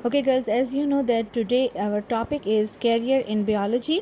Okay, girls, as you know that today our topic is career in biology.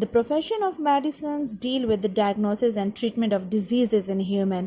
The profession of medicines deal with the diagnosis and treatment of diseases in human.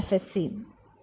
FSC.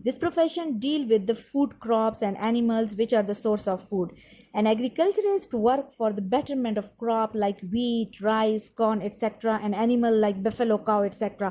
This profession deal with the food crops and animals which are the source of food. An agriculturist work for the betterment of crop like wheat, rice, corn, etc. and animal like buffalo, cow, etc.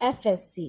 FSC,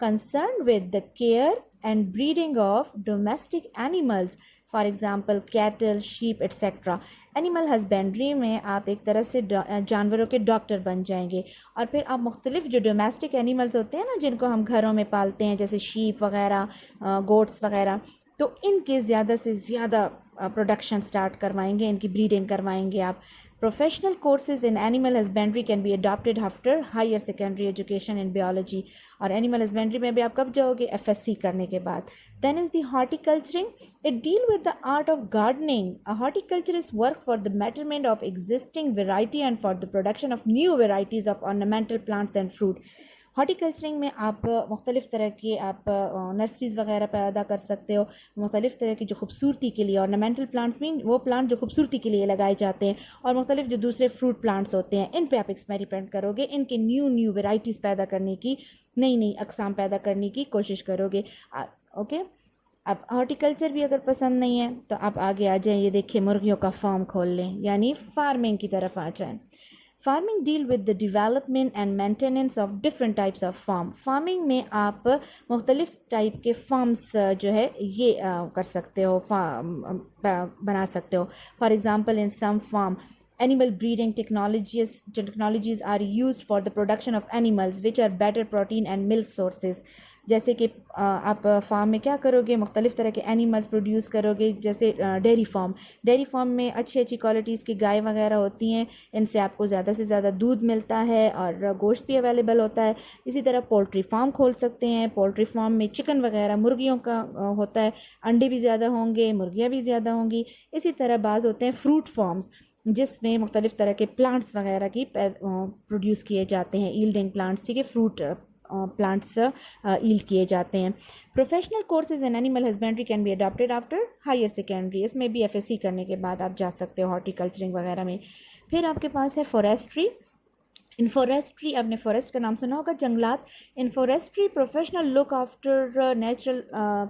concerned with the care and breeding of domestic animals for example cattle, sheep etcetera. Animal husbandry میں آپ ایک طرح سے جانوروں کے doctor بن جائیں گے. اور پھر آپ مختلف جو ڈومیسٹک اینیملز ہوتے ہیں نا جن کو ہم گھروں میں پالتے ہیں جیسے شیپ وغیرہ، گوٹس وغیرہ، تو ان کے زیادہ سے زیادہ پروڈکشن سٹارٹ کروائیں گے، ان کی بریڈنگ کروائیں گے آپ. Professional courses in animal husbandry can be adopted after higher secondary education in biology. اور animal husbandry میں بھی آپ کب جاؤ گے؟ FSC کرنے کے بعد. Then is the horticulturing. It deal with the art of gardening. A horticulturist work for the betterment of existing variety and for the production of new varieties of ornamental plants and fruit. ہارٹیکلچرنگ میں آپ مختلف طرح کے آپ nurseries وغیرہ پیدا کر سکتے ہو، مختلف طرح کی جو خوبصورتی کے لیے، ornamental plants مین وہ پلانٹ جو خوبصورتی کے لیے لگائے جاتے ہیں، اور مختلف جو دوسرے فروٹ پلانٹس ہوتے ہیں ان پہ آپ ایکسپیریمنٹ کرو گے، ان کے نیو ورائٹیز پیدا کرنے کی، نئی اقسام پیدا کرنے کی کوشش کرو گے. اوکے. اب ہارٹیکلچر بھی اگر پسند نہیں ہے تو آپ آگے آ جائیں، یہ دیکھیں مرغیوں کا فارم کھول لیں، یعنی فارمنگ کی طرف آ جائیں. Farming deal with the development and maintenance of different types of farm. Farming میں آپ مختلف ٹائپ کے فارمس جو ہے یہ کر سکتے ہو، بنا سکتے ہو. For example in some farm animal breeding technologies are used for the production of animals which are better protein and milk sources. جیسے کہ آپ فارم میں کیا کرو گے؟ مختلف طرح کے اینیملز پروڈیوس کرو گے، جیسے ڈیری فارم میں اچھی کوالٹیز کی گائے وغیرہ ہوتی ہیں، ان سے آپ کو زیادہ سے زیادہ دودھ ملتا ہے اور گوشت بھی اویلیبل ہوتا ہے. اسی طرح پولٹری فارم کھول سکتے ہیں، پولٹری فارم میں چکن وغیرہ مرغیوں کا ہوتا ہے، انڈے بھی زیادہ ہوں گے، مرغیاں بھی زیادہ ہوں گی. اسی طرح بعض ہوتے ہیں فروٹ فارمز جس میں مختلف طرح کے پلانٹس وغیرہ کی پروڈیوس کیے جاتے ہیں، ایلڈنگ پلانٹس، ٹھیک ہے، فروٹ پلانٹس ایلڈ کیے جاتے ہیں. Professional courses in animal husbandry can be adapted after higher secondary. اس میں بھی FSC کرنے کے بعد آپ جا سکتے ہو ہارٹیکلچرنگ وغیرہ میں. پھر آپ کے پاس ہے فورسٹری. ان فورسٹری، آپ نے فورسٹ کا نام سنا ہوگا، جنگلات. In forestry professional look after natural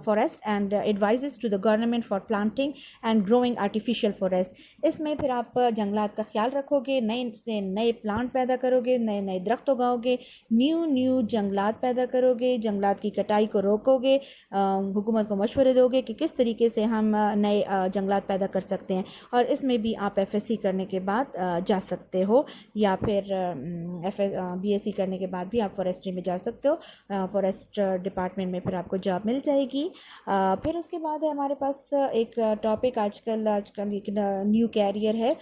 forest and advises to the government for planting and growing artificial forest. اس میں پھر آپ جنگلات کا خیال رکھو گے، نئے پلانٹ پیدا کرو گے، نئے درخت اگاؤ گے، نیو جنگلات پیدا کرو گے، جنگلات کی کٹائی کو روکو گے، حکومت کو مشورے دو گے کہ کس طریقے سے ہم نئے جنگلات پیدا کر سکتے ہیں. اور اس میں بھی آپ FSC کرنے کے بعد جا سکتے ہو، یا پھر BSc کرنے کے بعد بھی آپ فورسٹری میں جا سکتے ہو. فورسٹ ڈپارٹمنٹ میں پھر آپ کو جاب مل جائے گی. پھر اس کے بعد ہے ہمارے پاس ایک ٹاپک آج کل ایک نیو کیریئر ہے،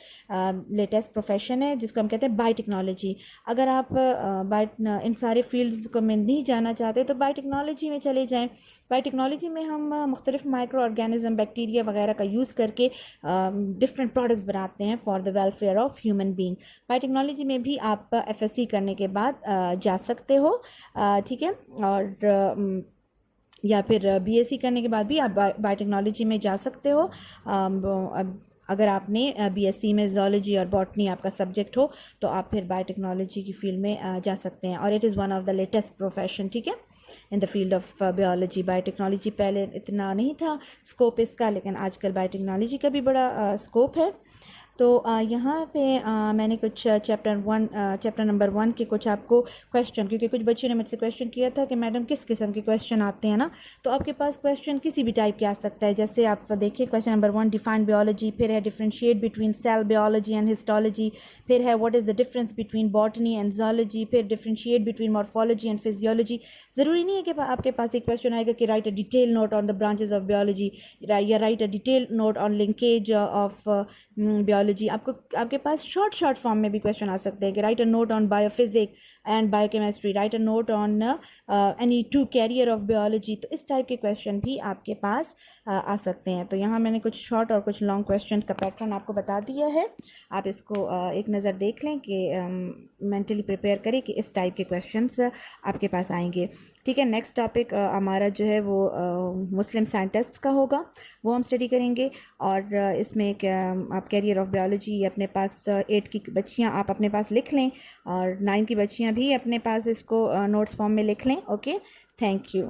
لیٹسٹ پروفیشن ہے جس کو ہم کہتے ہیں بایو ٹیکنالوجی. اگر آپ ان سارے فیلڈز کو میں نہیں جانا چاہتے تو بایو ٹیکنالوجی میں چلے جائیں. بایو ٹیکنالوجی میں ہم مختلف مائکرو آرگینزم، بیکٹیریا وغیرہ کا یوز کر کے ڈفرینٹ پروڈکٹس بناتے ہیں for the welfare of human being. Bio technology میں بھی آپ FSC کرنے کے بعد جا سکتے ہو، ٹھیک ہے. اور یا پھر BSc کرنے کے بعد بھی آپ بایو ٹیکنالوجی میں جا سکتے ہو. اگر آپ نے BSc میں زولوجی اور باٹنی آپ کا سبجیکٹ ہو تو آپ پھر بایو ٹیکنالوجی کی فیلڈ میں جا سکتے ہیں. اور it is one of the latest profession, ٹھیک ہے، in the field of biology. Biotechnology پہلے اتنا نہیں تھا اسکوپ اس کا، لیکن آج کل بایو ٹیکنالوجی کا بھی بڑا اسکوپ ہے. تو یہاں پہ میں نے کچھ چیپٹر نمبر 1 کے کچھ آپ کو کویشچن، کیونکہ کچھ بچوں نے مجھ سے کویشچن کیا تھا کہ میڈم کس قسم کے کویشچن آتے ہیں نا، تو آپ کے پاس کویشچن کسی بھی ٹائپ کے آ سکتا ہے. جیسے آپ دیکھیں کویشچن نمبر 1 ڈیفائن بیولوجی، پھر ہے differentiate between cell biology and histology, پھر ہے what is the difference between botany and zoology, پھر differentiate between morphology and physiology. ضروری نہیں ہے کہ آپ کے پاس ایک کویشچن آئے گا کہ write a detail note on the branches of biology یا write a detail note on linkage of biology. آپ کے پاس شارٹ فارم میں بھی کویشچن آ سکتے ہیں کہ write a note on biophysics and biochemistry, write a note on any 2 career of biology. تو اس ٹائپ کے کویشچن بھی آپ کے پاس آ سکتے ہیں. تو یہاں میں نے کچھ شارٹ اور کچھ لانگ کویشچن کا پیٹرن آپ کو بتا دیا ہے، آپ اس کو ایک نظر دیکھ لیں کہ مینٹلی پریپیئر کریں کہ اس ٹائپ کے کویشچنس آپ کے پاس آئیں گے. ٹھیک ہے. نیکسٹ ٹاپک ہمارا جو ہے وہ مسلم سائنٹسٹ کا ہوگا، وہ ہم اسٹڈی کریں گے. اور اس میں آپ کیریئر آف بیولوجی اپنے پاس 8 کی بچیاں آپ اپنے پاس لکھ لیں، اور 9 کی بچیاں بھی اپنے پاس اس کو نوٹس فارم میں لکھ لیں. Okay, thank you.